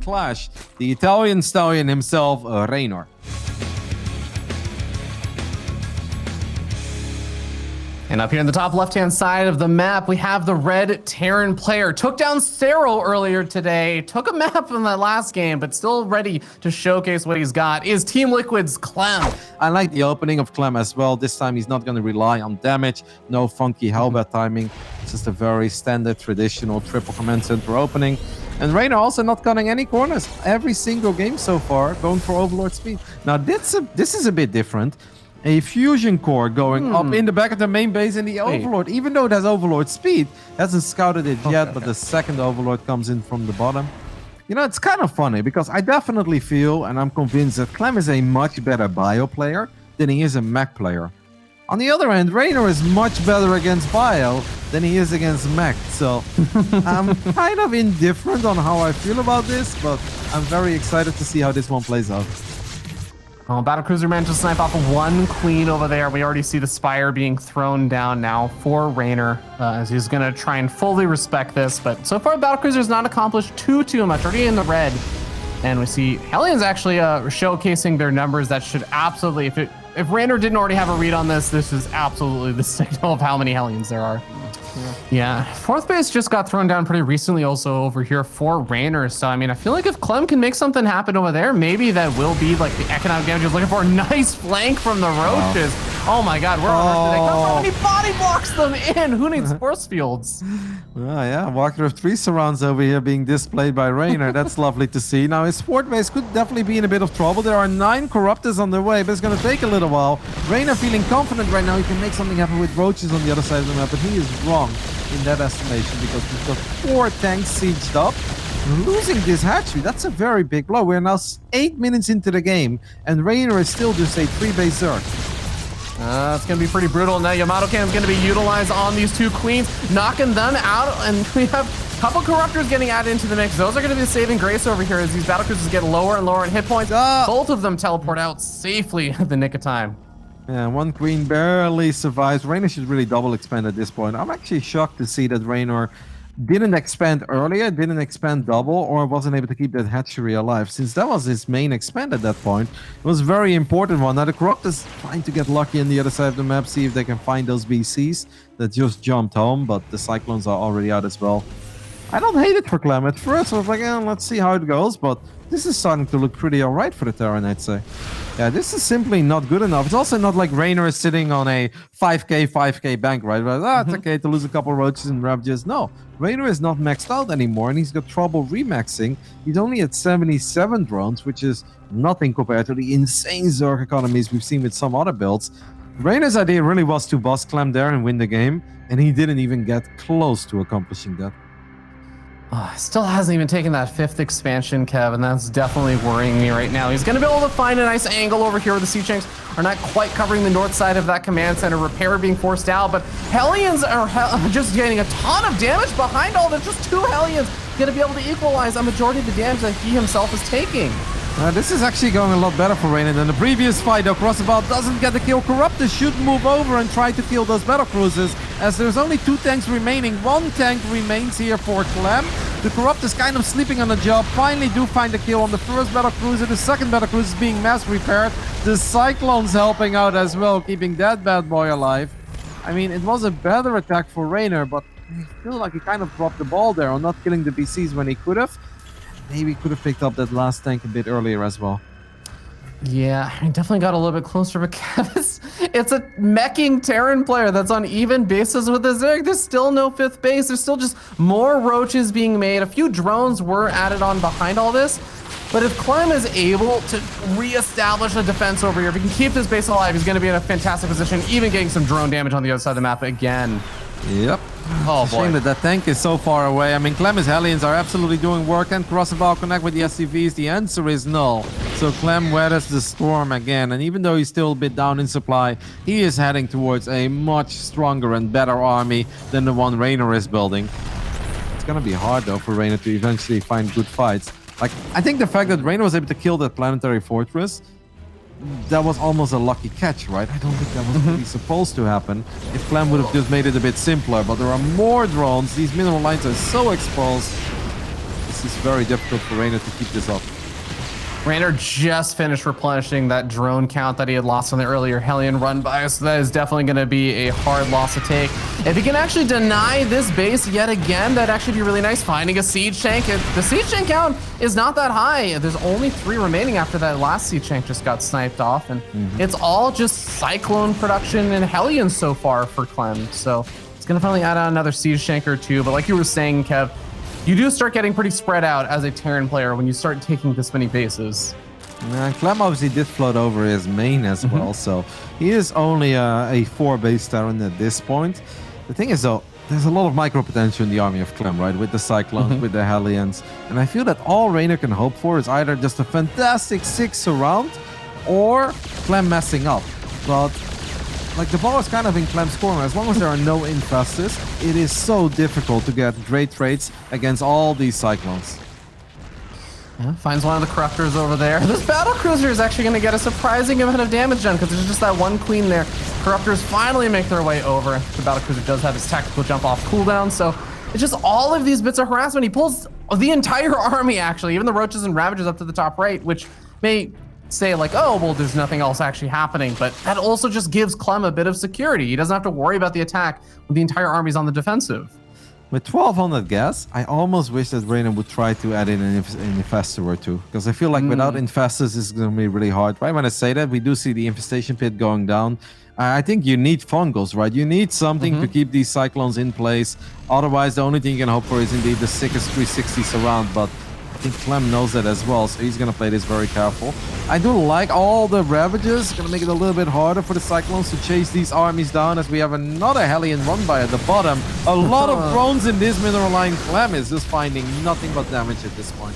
clash. The Italian stallion himself, Reynor. And up here in the top left-hand side of the map, we have the red Terran player. Took down Cero earlier today. Took a map in that last game, but still ready to showcase what he's got. Is Team Liquid's Clem. I like the opening of Clem as well. This time he's not going to rely on damage. No funky Hellbat timing. It's just a very standard, traditional triple command center opening. And Reynor also not cutting any corners. Every single game so far, going for Overlord speed. Now this is a bit different. A fusion core going up in the back of the main base in the Overlord. Even though it has Overlord speed, hasn't scouted it yet, but the second Overlord comes in from the bottom. You know, it's kind of funny because I definitely feel, and I'm convinced that Clem is a much better bio player than he is a mech player. On the other hand, Reynor is much better against bio than he is against mech. So I'm kind of indifferent on how I feel about this, but I'm very excited to see how this one plays out. Oh, Battlecruiser managed to snipe off one queen over there. We already see the Spire being thrown down now for Reynor, as he's going to try and fully respect this. But so far, Battlecruiser's not accomplished too much. Already in the red. And we see Hellions actually showcasing their numbers. That should absolutely, if Reynor didn't already have a read on this, this is absolutely the signal of how many Hellions there are. Yeah, fourth base just got thrown down pretty recently also over here for Reynor. So, I mean, I feel like if Clem can make something happen over there, maybe that will be like the economic damage he's looking for. Nice flank from the Roaches. Oh my God, where on earth did they come from? And he body blocks them in. Who needs force fields? Oh yeah, Walker of 3 surrounds over here being displayed by Reynor. That's lovely to see. Now his sport base could definitely be in a bit of trouble. There are 9 Corruptors on the way, but it's going to take a little while. Reynor feeling confident right now. He can make something happen with Roaches on the other side of the map, but he is wrong in that estimation because we've got 4 tanks sieged up. Losing this hatchery, that's a very big blow. We're now 8 minutes into the game, and Reynor is still just a 3-base Zerg. It's going to be pretty brutal. Now Yamato Cannon is going to be utilized on these 2 queens, knocking them out, and we have a couple Corruptors getting added into the mix. Those are going to be the saving grace over here as these Battlecruisers get lower and lower in hit points. Both of them teleport out safely at the nick of time. Yeah, 1 queen barely survives. Reynor should really double expand at this point. I'm actually shocked to see that Reynor didn't expand earlier, didn't expand double, or wasn't able to keep that hatchery alive, since that was his main expand at that point. It was a very important one. Now the Corruptors trying to get lucky on the other side of the map, see if they can find those BCs that just jumped home, but the Cyclones are already out as well. I don't hate it for Clem. At first I was like, let's see how it goes, but this is starting to look pretty alright for the Terran, I'd say. Yeah, this is simply not good enough. It's also not like Reynor is sitting on a 5k bank, right? But, it's okay to lose a couple Roaches and Ravages. No, Reynor is not maxed out anymore, and he's got trouble remaxing. He's only at 77 drones, which is nothing compared to the insane Zerg economies we've seen with some other builds. Reynor's idea really was to boss Clem there and win the game, and he didn't even get close to accomplishing that. Still hasn't even taken that 5th expansion, Kev, and that's definitely worrying me right now. He's going to be able to find a nice angle over here where the Sea Shanks are not quite covering the north side of that command center. Repair being forced out, but Hellions are just getting a ton of damage behind all this. Just 2 Hellions going to be able to equalize a majority of the damage that he himself is taking. This is actually going a lot better for Reynor than the previous fight, though. Crossbow doesn't get the kill. Corruptors should move over and try to kill those Battlecruisers, as there's only 2 tanks remaining. 1 tank remains here for Clem. The Corruptors kind of sleeping on the job. Finally do find the kill on the first Battlecruiser. The second Battlecruiser is being mass repaired. The Cyclones helping out as well, keeping that bad boy alive. I mean, it was a better attack for Reynor, but I feel like he kind of dropped the ball there on not killing the BCs when he could have. Maybe could have picked up that last tank a bit earlier as well. Yeah, I definitely got a little bit closer, but it's a meching Terran player that's on even basis with the Zerg. There's still no 5th base. There's still just more Roaches being made. A few drones were added on behind all this. But if Clem is able to reestablish a defense over here, if he can keep this base alive, he's going to be in a fantastic position, even getting some drone damage on the other side of the map again. Yep. Oh, boy. Shame that tank is so far away. I mean, Clem's Hellions are absolutely doing work. Can Crossbow connect with the SCVs? The answer is no. So Clem weathers the storm again. And even though he's still a bit down in supply, he is heading towards a much stronger and better army than the one Reynor is building. It's going to be hard, though, for Reynor to eventually find good fights. Like, I think the fact that Reynor was able to kill that planetary fortress, that was almost a lucky catch, right? I don't think that was really supposed to happen. If Clem would have just made it a bit simpler, but there are more drones. These mineral lines are so exposed. It's very difficult for Reynor to keep this up. Reynor just finished replenishing that drone count that he had lost on the earlier Hellion run by, so that is definitely going to be a hard loss to take. If he can actually deny this base yet again, that'd actually be really nice. Finding a siege tank. The siege tank count is not that high. There's only 3 remaining after that last siege tank just got sniped off, and it's all just Cyclone production and Hellions so far for Clem. So it's going to finally add on another siege tank or 2, but like you were saying, Kev, you do start getting pretty spread out as a Terran player when you start taking this many bases. Clem obviously did float over his main as well, so he is only a 4-base Taran at this point. The thing is, though, there's a lot of micro potential in the army of Clem, right? With the Cyclones, with the Hellions. And I feel that all Reynor can hope for is either just a fantastic 6 surround or Clem messing up. But like, the ball is kind of in Clem's corner. As long as there are no infestors, it is so difficult to get great trades against all these Cyclones. Yeah, finds one of the Corruptors over there. This Battlecruiser is actually going to get a surprising amount of damage done because there's just that one queen there. Corruptors finally make their way over. The Battlecruiser does have his tactical jump off cooldown, so it's just all of these bits of harassment. He pulls the entire army, actually, even the Roaches and Ravagers up to the top right, which may say like, oh, well, there's nothing else actually happening, but that also just gives Clem a bit of security. He doesn't have to worry about the attack when the entire army's on the defensive. With 1200 gas, I almost wish that Reynor would try to add in an infestor or 2, because I feel like without infestors, it's going to be really hard. Right when I say that, we do see the infestation pit going down. I think you need fungals, right? You need something to keep these Cyclones in place. Otherwise, the only thing you can hope for is indeed the sickest 360 surround, but I think Clem knows that as well, so he's going to play this very careful. I do like all the Ravages. Going to make it a little bit harder for the Cyclones to chase these armies down, as we have another Hellion run by at the bottom. A lot of drones in this mineral line. Clem is just finding nothing but damage at this point.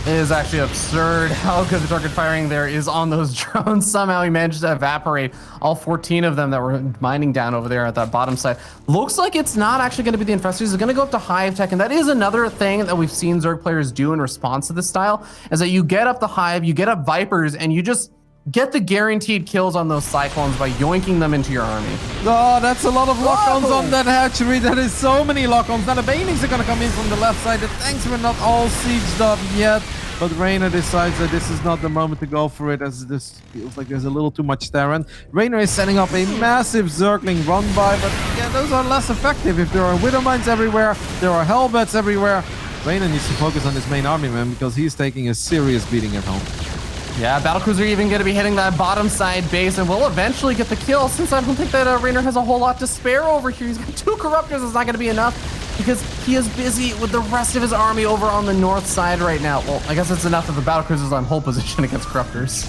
It is actually absurd how good the target firing there is on those drones. Somehow he managed to evaporate all 14 of them that were mining down over there at that bottom side. Looks like it's not actually going to be the infestors. It's going to go up to Hive Tech, and that is another thing that we've seen Zerg players do in response to this style, is that you get up the Hive, you get up Vipers, and you just get the guaranteed kills on those Cyclones by yoinking them into your army. Oh, that's a lot of lock-ons on that hatchery. That is so many lock-ons. Now the Banings are going to come in from the left side. The tanks were not all sieged up yet, but Reynor decides that this is not the moment to go for it, as this feels like there's a little too much Taran. Reynor is setting up a massive Zergling run-by, but yeah, those are less effective. If there are Widowmines everywhere, there are Hellbats everywhere, Reynor needs to focus on his main army, man, because he's taking a serious beating at home. Yeah, Battlecruiser even going to be hitting that bottom side base, and will eventually get the kill, since I don't think that Reynor has a whole lot to spare over here. He's got 2 Corruptors. It's not going to be enough because he is busy with the rest of his army over on the north side right now. Well, I guess it's enough that the Battlecruiser's on hold position against Corruptors.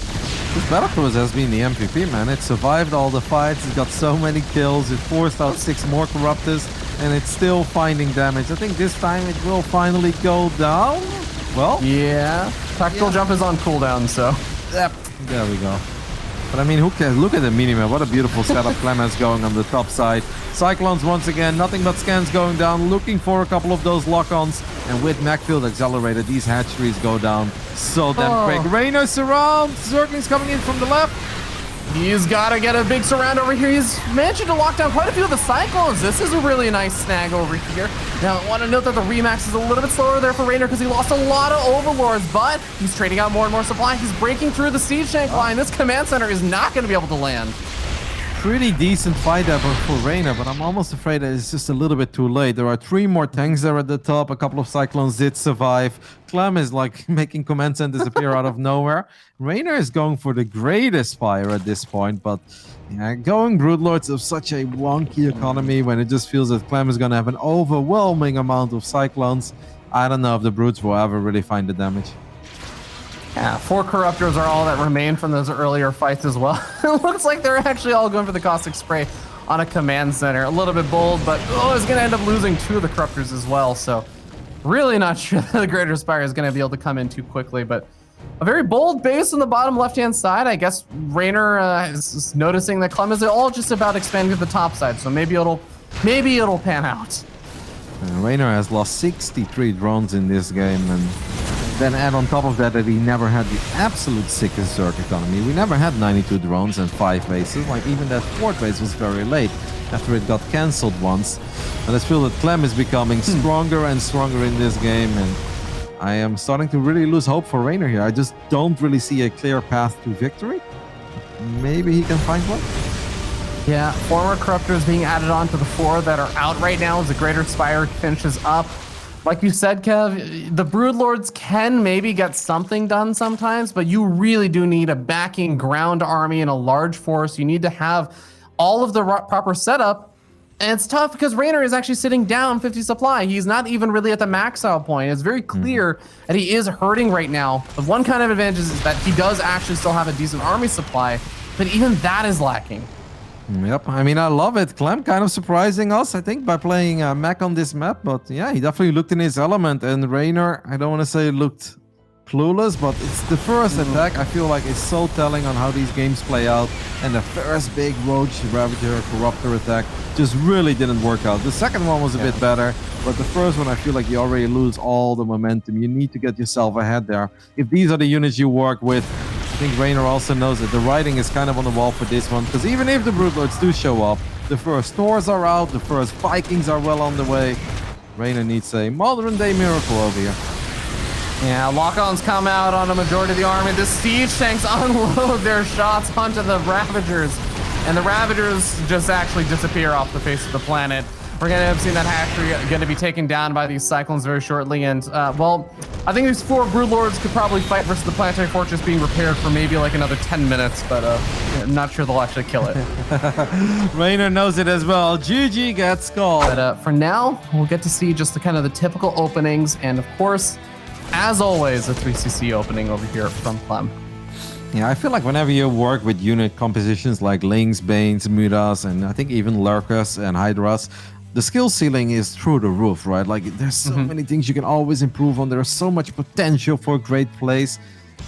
This Battlecruiser has been the MVP, man. It survived all the fights. It got so many kills. It forced out 6 more Corruptors, and it's still finding damage. I think this time it will finally go down. Well, yeah, tactical jump is on cooldown, so. Yep, there we go. But I mean, who cares? Look at the minimap. What a beautiful setup Clem has going on the top side. Cyclones once again, nothing but scans going down, looking for a couple of those lock-ons. And with Macfield accelerated, these hatcheries go down so damn quick. Reynor surround. Zerglings coming in from the left. He's got to get a big surround over here. He's managed to lock down quite a few of the Cyclones. This is a really nice snag over here. Now, I want to note that the Remax is a little bit slower there for Reynor because he lost a lot of Overlords, but he's trading out more and more supply. He's breaking through the siege tank line. This command center is not going to be able to land. Pretty decent fight effort for Reynor, but I'm almost afraid that it's just a little bit too late. There are 3 more tanks there at the top. A couple of Cyclones did survive. Clem is like making command centers appear out of nowhere. Reynor is going for the greatest fire at this point, but yeah, going Broodlords of such a wonky economy when it just feels that Clem is going to have an overwhelming amount of Cyclones. I don't know if the Brutes will ever really find the damage. Yeah, 4 Corruptors are all that remain from those earlier fights as well. It looks like they're actually all going for the Caustic Spray on a command center. A little bit bold, but it's going to end up losing 2 of the Corruptors as well. So really not sure that the Greater Spire is going to be able to come in too quickly, but a very bold base on the bottom left-hand side. I guess Reynor is noticing that Clem is all just about expanding to the top side, so maybe it'll pan out. Reynor has lost 63 drones in this game, and then add on top of that he never had the absolute sickest Zerg economy. We never had 92 drones and 5 bases. Like, even that 4th base was very late after it got cancelled once. And I feel that Clem is becoming stronger and stronger in this game, and I am starting to really lose hope for Reynor here. I just don't really see a clear path to victory. Maybe he can find one. Yeah, 4 more corruptors being added on to the 4 that are out right now as the Greater Spire finishes up. Like you said, Kev, the Broodlords can maybe get something done sometimes, but you really do need a backing ground army and a large force. You need to have all of the proper setup. And it's tough because Reynor is actually sitting down 50 supply. He's not even really at the max out point. It's very clear that he is hurting right now. The one kind of advantage is that he does actually still have a decent army supply, but even that is lacking. Yep, I mean, I love it. Clem kind of surprising us, I think, by playing mech on this map. But yeah, he definitely looked in his element. And Reynor, I don't want to say looked clueless, but it's the first attack I feel like is so telling on how these games play out. And the first big Roach, Ravager, Corruptor attack just really didn't work out. The second one was a bit better, but the first one I feel like you already lose all the momentum. You need to get yourself ahead there. If these are the units you work with, I think Reynor also knows that the writing is kind of on the wall for this one, because even if the Broodlords do show up, the first Thors are out, the first Vikings are well on the way. Reynor needs a modern day miracle over here. Yeah, lock-ons come out on a majority of the army. The siege tanks unload their shots onto the Ravagers, and the Ravagers just actually disappear off the face of the planet. We're going to end up seeing that hatchery going to be taken down by these Cyclones very shortly. And, well, I think these 4 Broodlords could probably fight versus the Planetary Fortress being repaired for maybe like another 10 minutes, but I'm not sure they'll actually kill it. Reynor knows it as well. GG gets called. But for now, we'll get to see just the kind of the typical openings. And, of course, as always, a 3cc opening over here from Clem. Yeah, I feel like whenever you work with unit compositions like Lings, Banes, Mudas, and I think even Lurkers and Hydras, the skill ceiling is through the roof, right? Like, there's so many things you can always improve on. There's so much potential for great plays.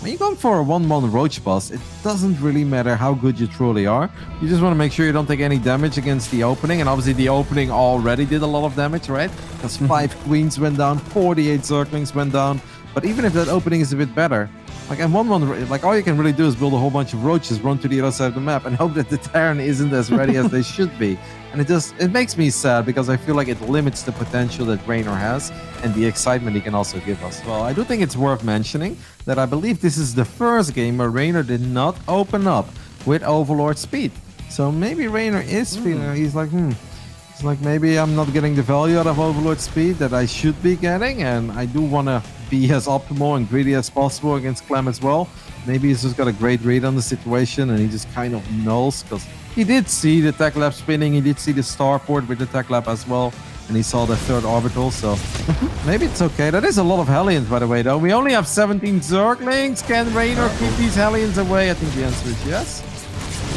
When you're going for a 1-1 Roach boss, it doesn't really matter how good you truly are. You just want to make sure you don't take any damage against the opening. And obviously the opening already did a lot of damage, right? Because 5 Queens went down, 48 Zerglings went down. But even if that opening is a bit better, like in 1-1, like all you can really do is build a whole bunch of Roaches, run to the other side of the map, and hope that the Terran isn't as ready as they should be. And it makes me sad because I feel like it limits the potential that Reynor has and the excitement he can also give us. Well, I do think it's worth mentioning that I believe this is the first game where Reynor did not open up with Overlord speed. So maybe Reynor is feeling, he's like, it's like maybe I'm not getting the value out of Overlord speed that I should be getting, and I do want to be as optimal and greedy as possible against Clem as well. Maybe he's just got a great read on the situation and he just kind of knows, because he did see the tech lab spinning, he did see the starport with the tech lab as well, and he saw the 3rd orbital, so maybe it's okay. That is a lot of Hellions, by the way, though. We only have 17 Zerglings. Can Reynor keep these Hellions away? I think the answer is yes.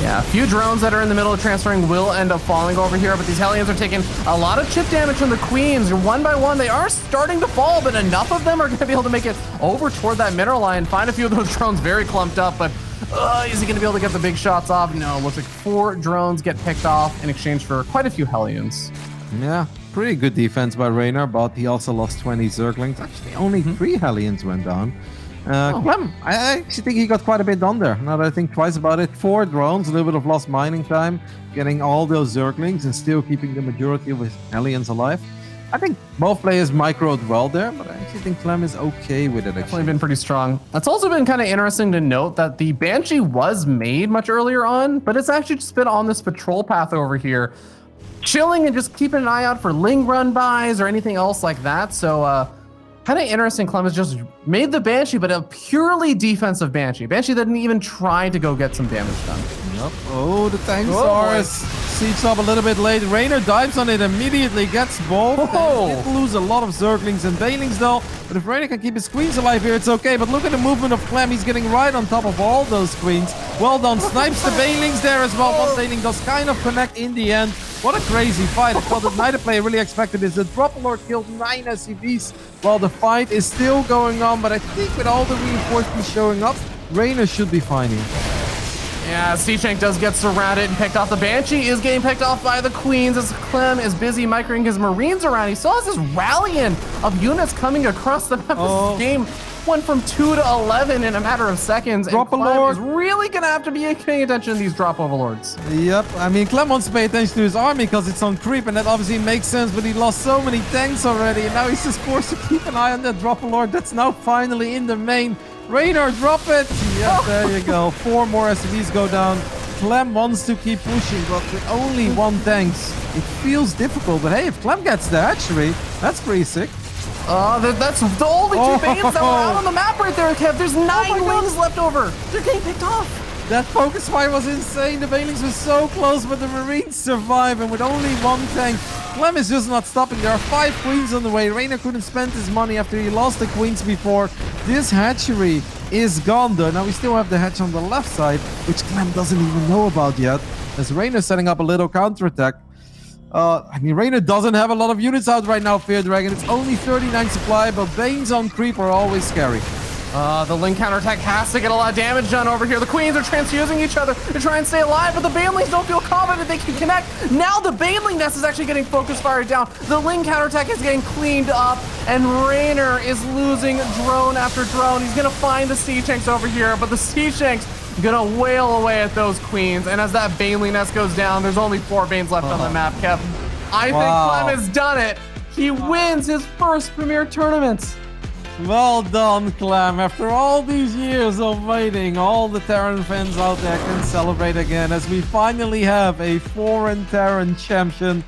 Yeah, a few drones that are in the middle of transferring will end up falling over here, but these Hellions are taking a lot of chip damage from the Queens. One by one, they are starting to fall, but enough of them are going to be able to make it over toward that mineral line. Find a few of those drones very clumped up, but is he going to be able to get the big shots off? No, looks like 4 drones get picked off in exchange for quite a few Hellions. Yeah, pretty good defense by Reynor, but he also lost 20 Zerglings. Actually, only 3 Hellions went down. Clem, I actually think he got quite a bit done there. Now that I think twice about it, 4 drones, a little bit of lost mining time, getting all those Zerglings and still keeping the majority of his Hellions alive. I think both players microed well there, but I actually think Clem is okay with it. Definitely been pretty strong. That's also been kind of interesting to note that the Banshee was made much earlier on, but it's actually just been on this patrol path over here, chilling and just keeping an eye out for Ling run-bys or anything else like that. So, kind of interesting. Clem has just made the Banshee, but a purely defensive Banshee. Banshee didn't even try to go get some damage done. Yep. Oh, the tanks are sieged up a little bit late. Reynor dives on it immediately, gets both. Did lose a lot of Zerglings and Banelings though. But if Reynor can keep his Queens alive here, it's okay. But look at the movement of Clem. He's getting right on top of all those Queens. Well done. Snipes the Banelings there as well. One Baneling does kind of connect in the end. What a crazy fight. What the neither player really expected is the Dropper killed 9 SCVs while the fight is still going on. But I think with all the reinforcements showing up, Reynor should be fine here. Yeah, Sea-Shank does get surrounded and picked off. The Banshee is getting picked off by the Queens as Clem is busy microing his Marines around. He still has this rallying of units coming across the map. This game went from 2 to 11 in a matter of seconds. Drop and Clem Overlord. is really going to have to be paying attention to these drop overlords. Yep, I mean, Clem wants to pay attention to his army because it's on creep, and that obviously makes sense, but he lost so many tanks already, and now he's just forced to keep an eye on that drop lord that's now finally in the main. Reynor, drop it! Yep, there you go. 4 more SCVs go down. Clem wants to keep pushing, but with only 1 tanks, it feels difficult. But hey, if Clem gets the hatchery, that's pretty sick. That's the only 2 Banes that were out on the map right there, Kev. There's 9 wings left over. They're getting picked off. That focus fire was insane. The Banelings were so close, but the Marines survive. And with only 1 tank, Clem is just not stopping. There are 5 queens on the way. Reynor couldn't spend his money after he lost the queens before. This hatchery is gone, though. Now we still have the hatch on the left side, which Clem doesn't even know about yet. As Reynor setting up a little counterattack. I mean, Reynor doesn't have a lot of units out right now, Fear Dragon. It's only 39 supply, but Banes on creep are always scary. The Link counterattack has to get a lot of damage done over here. The Queens are transfusing each other to try and stay alive, but the Banelings don't feel confident they can connect. Now the Baneling nest is actually getting focus fired down. The Link counterattack is getting cleaned up, and Reynor is losing drone after drone. He's going to find the Siege Tanks over here, but the Siege Tanks gonna wail away at those Queens. And as that Baneling nest goes down, there's only 4 Banes left on the map, Kev. I think Clem has done it. He wins his first Premier Tournament. Well done, Clem. After all these years of waiting, all the Terran fans out there can celebrate again as we finally have a foreign Terran champion.